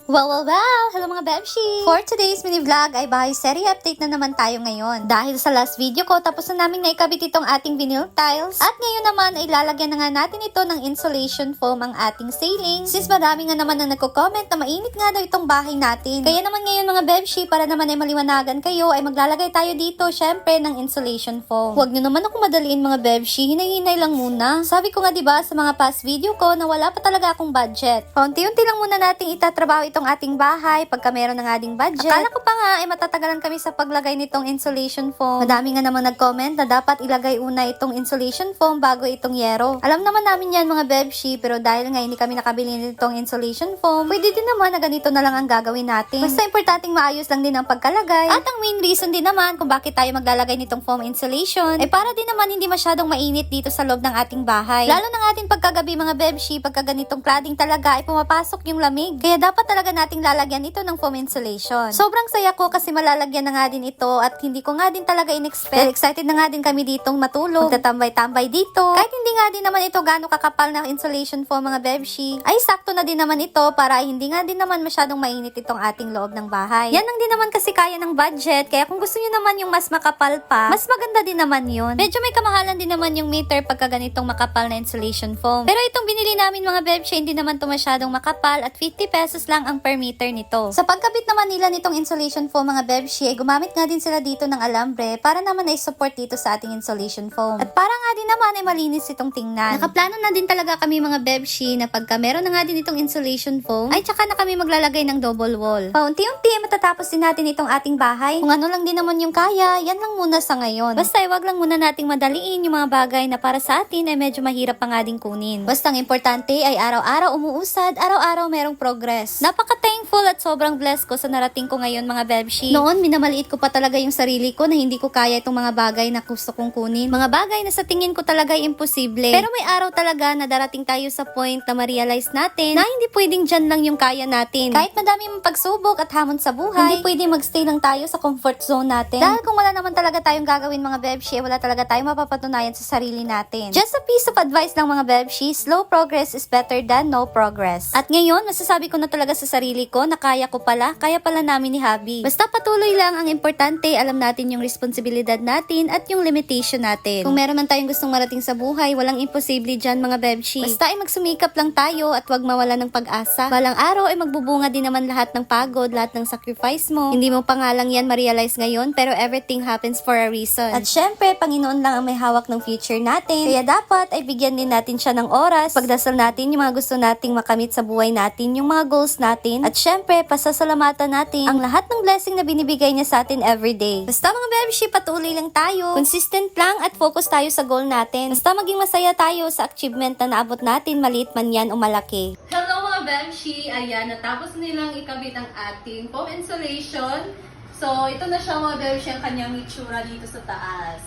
Well! Hello mga Bebshi! For today's mini vlog ay bahay serye update na naman tayo ngayon. Dahil sa last video ko, tapos na namin naikabit itong ating vinyl tiles. At ngayon naman ay lalagyan na nga natin ito ng insulation foam ang ating ceiling. Since marami nga naman ang nagko-comment na mainit nga daw itong bahay natin. Kaya naman ngayon mga Bebshi, para naman ay maliwanagan kayo, ay maglalagay tayo dito syempre ng insulation foam. Huwag nyo naman ako madaliin mga Bebshi, hinay-hinay lang muna. Sabi ko nga diba sa mga past video ko na wala pa talaga akong budget. Paunti-unti lang muna nating itatrabaho itong ating bahay pagka meron ng ating budget. Akala ko pa nga ay matatagalan kami sa paglagay nitong insulation foam. Madami nga namang nag-comment na dapat ilagay una itong insulation foam bago itong yero. Alam naman namin yan mga Bebshi, pero dahil nga hindi kami nakabili nitong insulation foam, pwede din naman na ganito na lang ang gagawin natin. Basta importanteng maayos lang din ang pagkalagay. At ang main reason din naman kung bakit tayo maglalagay nitong foam insulation ay para din naman hindi masyadong mainit dito sa loob ng ating bahay. Lalo na ating pagkagabi mga Bebshi, pagka ganitong cladding talaga ay pumapasok yung lamig. Kaya dapat talaga nating lalagyan ito ng foam insulation. Sobrang saya ko kasi malalagyan na nga din ito at hindi ko nga din talaga in-expect. Dahil excited na nga din kami ditong matulog. Magtatambay-tambay dito. Kahit hindi nga din naman ito gaano kakapal na insulation foam mga Bebshi, ay sakto na din naman ito para hindi nga din naman masyadong mainit itong ating loob ng bahay. Yan lang din naman kasi kaya ng budget. Kaya kung gusto niyo naman yung mas makapal pa, mas maganda din naman yun. Medyo may kamahalan din naman yung meter pagka ganitong makapal na insulation foam. Pero itong binili namin mga Bebshi, hindi naman to masyadong makapal at 50 pesos lang ang per meter nito. Sa pagkabit naman nila nitong insulation foam mga Bebshi, ay gumamit nga din sila dito ng alambre para naman ay support dito sa ating insulation foam. At para nga din naman ay malinis itong tingnan. Nakaplano na din talaga kami mga Bebshi na pagka meron na nga din itong insulation foam, ay tsaka na kami maglalagay ng double wall. Paunti-unti ay matatapos din natin itong ating bahay. Kung ano lang din naman yung kaya, yan lang muna sa ngayon. Basta wag lang muna nating madaliin yung mga bagay na para sa atin ay medyo mahirap pa nga din kunin. Basta ang importante ay araw-araw umuusad, araw-araw merong progress. Napaka-thankful at sobrang blessed ko sa narating ko ngayon mga Bebshi. Noon, minamaliit ko pa talaga yung sarili ko na hindi ko kaya itong mga bagay na gusto kong kunin. Mga bagay na sa tingin ko talaga ay imposible. Pero may araw talaga na darating tayo sa point na ma-realize natin na hindi pwedeng dyan lang yung kaya natin. Kahit madami mong pagsubok at hamon sa buhay, hindi pwedeng magstay lang tayo sa comfort zone natin. Dahil kung wala naman talaga tayong gagawin mga Bebshi, wala talaga tayong mapapatunayan sa sarili natin. Just a piece of advice lang mga Bebshi, slow progress is better than no progress. At ngayon, masasabi ko na talaga sa sarili ko na kaya pala namin ni Habi. Basta patuloy lang, ang importante, alam natin yung responsibilidad natin at yung limitation natin. Kung meron man tayong gustong marating sa buhay, walang imposible dyan mga Bebshi. Basta ay magsumikap lang tayo at wag mawala ng pag-asa. Balang araw ay magbubunga din naman lahat ng pagod, lahat ng sacrifice mo. Hindi mo pa nga lang yan ma-realize ngayon, pero everything happens for a reason. At syempre, Panginoon lang ang may hawak ng future natin. Kaya dapat ay bigyan din natin siya ng oras. Pagdasal natin yung mga gusto nating makamit sa buhay natin, yung mga goals natin. At syempre, pasasalamatan natin ang lahat ng blessing na binibigay niya sa atin everyday. Basta mga Bebshi, patuloy lang tayo. Consistent lang at focus tayo sa goal natin. Basta maging masaya tayo sa achievement na naabot natin, maliit man yan o malaki. Hello mga Bebshi! Ayan, natapos nilang ikabit ang ating foam insulation. So, ito na siya mga Bebshi, ang kanyang itsura dito sa taas.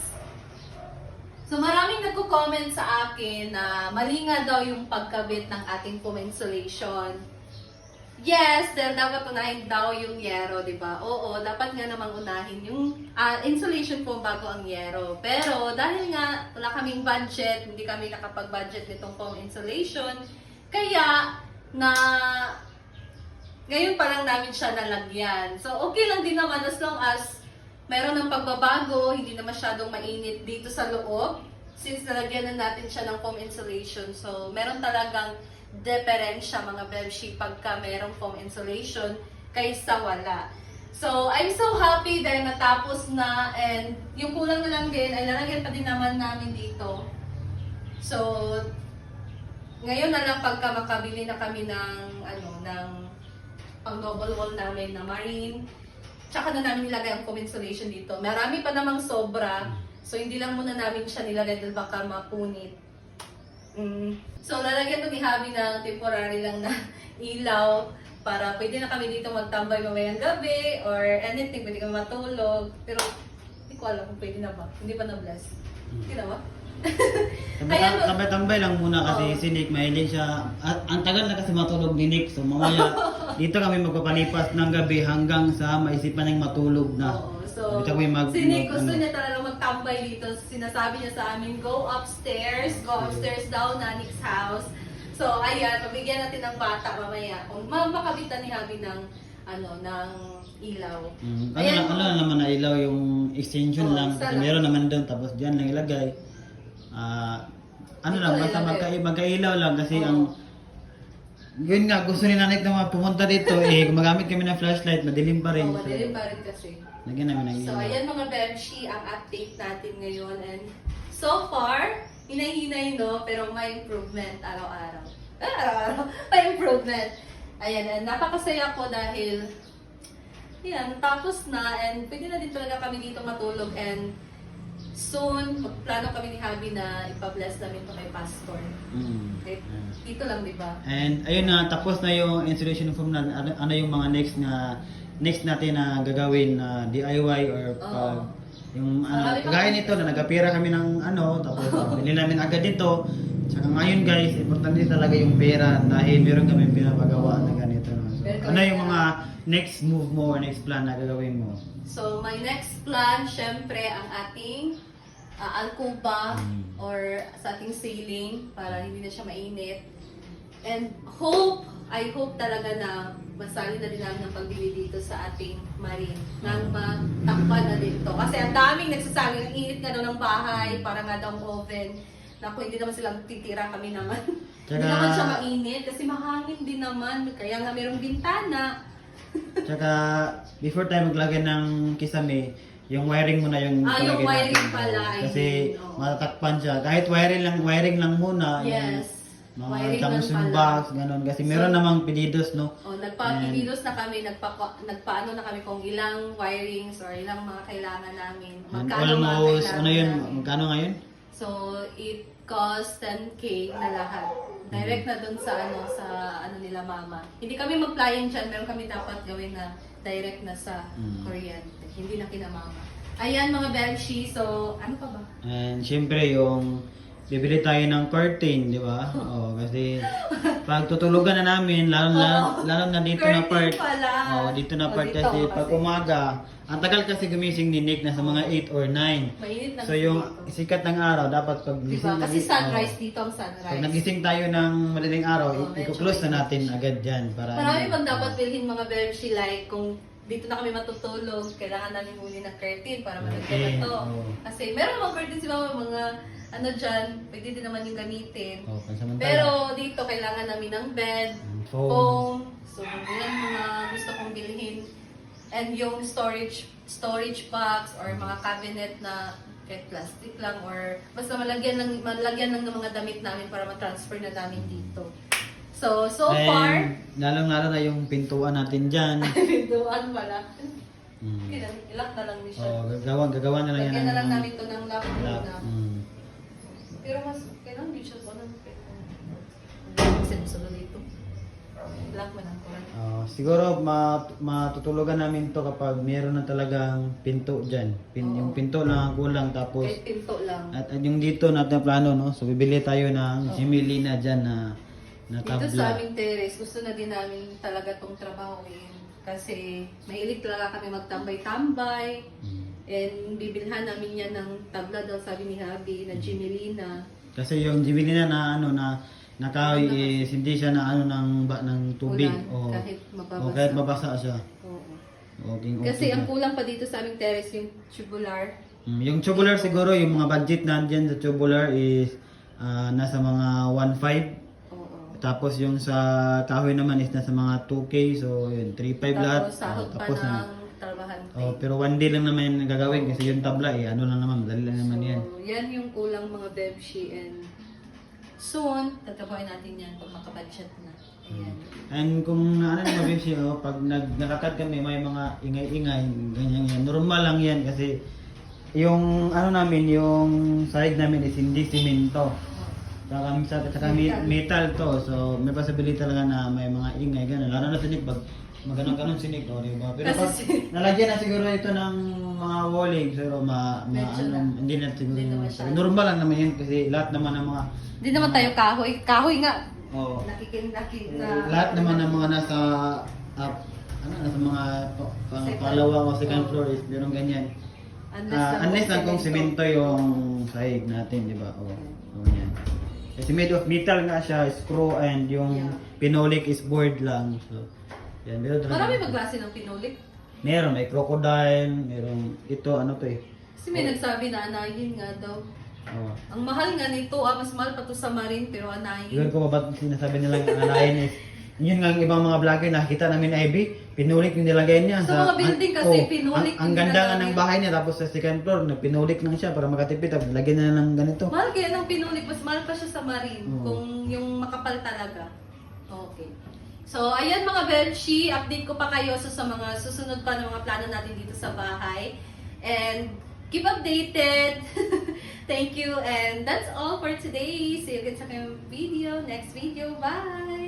So, maraming nagko-comment sa akin na mali nga daw yung pagkabit ng ating foam insulation. Yes, dahil dapat unahin daw yung yero, di ba? Oo, dapat nga namang unahin yung insulation foam bago ang yero. Pero dahil nga wala kaming budget, hindi kami nakapag-budget nitong foam insulation, kaya na ngayon pa lang namin siya nalagyan. So okay lang din naman as long as meron ng pagbabago, hindi na masyadong mainit dito sa loob. Since nalagyan na natin siya ng foam insulation, so meron talagang diferensya mga Bebshi pagka merong foam insulation kaysa wala. So, I'm so happy dahil natapos na, and yung kulang na lang din ay lalagyan pa din naman namin dito. So, ngayon na lang pagka makabili na kami ng pang double wall namin na marine, tsaka na namin nilagay ang foam insulation dito. Marami pa namang sobra, so hindi lang muna namin siya nilagay dahil baka mapunit. So, lalagyan ko ni Habi ng temporary lang na ilaw para pwede na kami dito magtambay mamayang gabi or anything, pwede kami matulog. Pero, hindi ko alam kung pwede na ba. Hindi pa na-bless. Hindi na ba? Tambay-tambay lang muna kasi si Nick mahilig siya. Ang tagal na kasi matulog ni Nick. So, mamaya dito kami magpapalipas ng gabi hanggang sa maisipan niyang matulog na. Oo. So, si Nick gusto niya talaga magtambay dito. Sinasabi niya sa amin, go upstairs daw na Nick's house. So, So, ayan, pabigyan natin ng bata mamaya. Kung makabitan ni Habi ng, ng ilaw. Ano lang naman na ilaw yung extension Oo, lang. isa Kasi lang. meron naman doon, tapos dyan lang ilagay. Ano Dito lang, lang basta ilagay. magkailaw lang kasi Oo. ang yun nga, gusto ni nanay na pumunta dito, gumagamit kami ng flashlight, madilim pa rin. Oo, madilim pa rin kasi. Lagyan namin ng So, ilaw. ayan mga Bebshi, ang update natin ngayon. And so far, hinay-hinay no, pero may improvement araw-araw. Araw-araw, may improvement. Ayan, and napakasaya ko dahil, yan, tapos na, and pwede na din talaga kami dito matulog. And soon, magplano kami ni Habi na ipa-bless namin to kay Pastor. Okay? Dito lang, di ba? And ayun na, tapos na yung installation form na ano yung mga next natin na gagawin na DIY or pag yung Marami pa kagaya kami. nito na nagkapira kami ng tapos binili namin agad dito. Saka ngayon guys, importante talaga yung pera dahil meron kami pinapagawa na ganito. No? So, Meron ano kami yung na- mga next move mo or next plan na gagawin mo? So, my next plan, syempre, ang ating alcoba or sa ating ceiling para hindi na siya mainit. And I hope talaga na masali na din namin ang pagbili dito sa ating marine nang matakpan na dito. Kasi ang daming nagsasabi, ang init nga daw ng bahay, para nga daw ang oven. Naku, hindi naman silang titira kami naman. Hindi Tsaka- naman siya mainit kasi mahangin din naman. Kaya nga mayroong bintana. Tsaka before tayo maglagay ng kisame, yung wiring muna yung Yung palagay wiring natin. pala, I Kasi mean, oo. matatakpan siya. Kahit wiring lang muna. Yes. Yung Wiring mga lang Samsung pala. box, ganun. Kasi meron namang pedidos, no? Nagpa-pinilos na kami, nagpaano na kami kung ilang wirings or ilang mga kailangan namin. And Magkano mga almost, kailangan ano yun? namin. Magkano ngayon? So, it cost 10K na lahat. Direct na dun sa nila mama. Hindi kami mag-client dyan, meron kami dapat gawin na direct na sa kuryente. Hindi na kina mama. Ayan mga Belshi, so ano pa ba? And syempre yung bibili tayo ng curtain, di ba? Oo, kasi pag tutulugan na namin, lalo na dito na Curtain part. pala. Oo, dito na part Dito kasi pag kasi. umaga, ang tagal kasi gumising ni Nick na sa mga 8 or 9. Mainit na So yung dito. sikat ng araw, dapat pag Diba? Kasi sunrise dito ang Pag sunrise. nagising tayo ng madaling araw, Medyo i-close na mainit natin siya. agad dyan. Para Marami bang dapat bilhin mga Belshi, like kung dito na kami matutulog, kailangan namin muli ng curtain para malagyan na to. oo. Kasi meron mga curtain si mama, mga ano dyan, pwede din naman yung gamitin. Oh, pansamantala. Pero dito kailangan namin ng bed, Foam. foam. So yan mga gusto kong bilhin. And yung storage box or mga cabinet na kahit plastic lang or basta malagyan lang ng mga damit namin para ma-transfer na namin dito. So far, And lalong-lalo na yung pintuan natin dyan. pintuan pala. Mm. Ilak na lang ni siya. Oh, gagawa na lang yan. Lagyan na lang ng- namin to ng lock lock. muna. Pero mas, kailangan di siya pa ng sensor dito. Lock mo lang ko lang. Siguro matutulugan namin to kapag meron na talagang pinto dyan. Yung pinto lang ang kulang tapos Kahit pinto lang. at yung dito natin plano, no? So bibili tayo ng similina dyan na Dito tabla. sa aming terrace, gusto na din namin talaga tong trabahuin. Kasi mahilig talaga kami magtambay-tambay. And bibilhan namin yan ng tabla daw sabi ni Habi na Jimelina. Kasi yung similina na nakahoy is hindi siya na ng tubig. Ulan, kahit mababasa. Kahit mabasa siya. Oo. Okay. Kasi ang kulang pa dito sa aming terrace yung tubular. Yung tubular siguro, yung mga budget nandyan sa tubular is nasa mga 1.5. Oo. Tapos yung sa kahoy naman is nasa mga 2K. So yun, 3.5 lahat. Tapos sahod pa Tapos ng trabahante. pero one day lang naman yung gagawin kasi yung tabla ano lang naman, madali lang naman yan. So, yan yung kulang mga Bebshi and soon, tatapuin natin yan pag makabudget na. Ayan. And kung ano naman siya, pag naglakad kami may mga ingay-ingay, ganyan yan. Normal lang yan kasi yung namin, yung side namin is hindi simento. Saka metal to, so may possibility talaga na may mga ingay, gano'n. Lalo na sinig, pag maganon-ganon sinig, di ba? Pero pag nalagyan na siguro ito ng mga walling, pero Medyo na. hindi na siguro. Hindi na masyado. Normal lang naman yan kasi lahat naman ng mga, Hindi naman tayo kahoy. Kahoy nga. oh, Nakikita. lahat naman ng mga nasa, nasa mga pangalawa o second floor is meron ganyan. Unless lang kung semento yung sahig natin, di ba? O yan. Kasi made of metal nga siya, screw, and yung pinolik is board lang. So, yan. Marami magklase ng pinolik. Meron, may crocodile, meron, ito, ano to eh. Kasi may nagsabi na anayin nga daw. Oh. Ang mahal nga nito, mas mahal pa to sa marine, pero anayin. Yun ko ba ba't sinasabi nilang alayin is, yun nga ang ibang mga vlogger nakikita namin IB, pinulik yung nilagay niya. Sa mga building kasi, pinulik Ang yung ganda nga ginagawa ng niya. bahay niya, tapos sa second floor, pinulik lang siya para makatipid, tapos lagyan na ng ganito. Mahal kaya ng pinulik, mas mahal pa siya sa marine, Oo. kung yung makapal talaga. Okay. So, ayan mga Belshi, update ko pa kayo sa mga susunod pa ng mga plano natin dito sa bahay. And keep updated. Thank you. And that's all for today. See you again sa next video. Bye!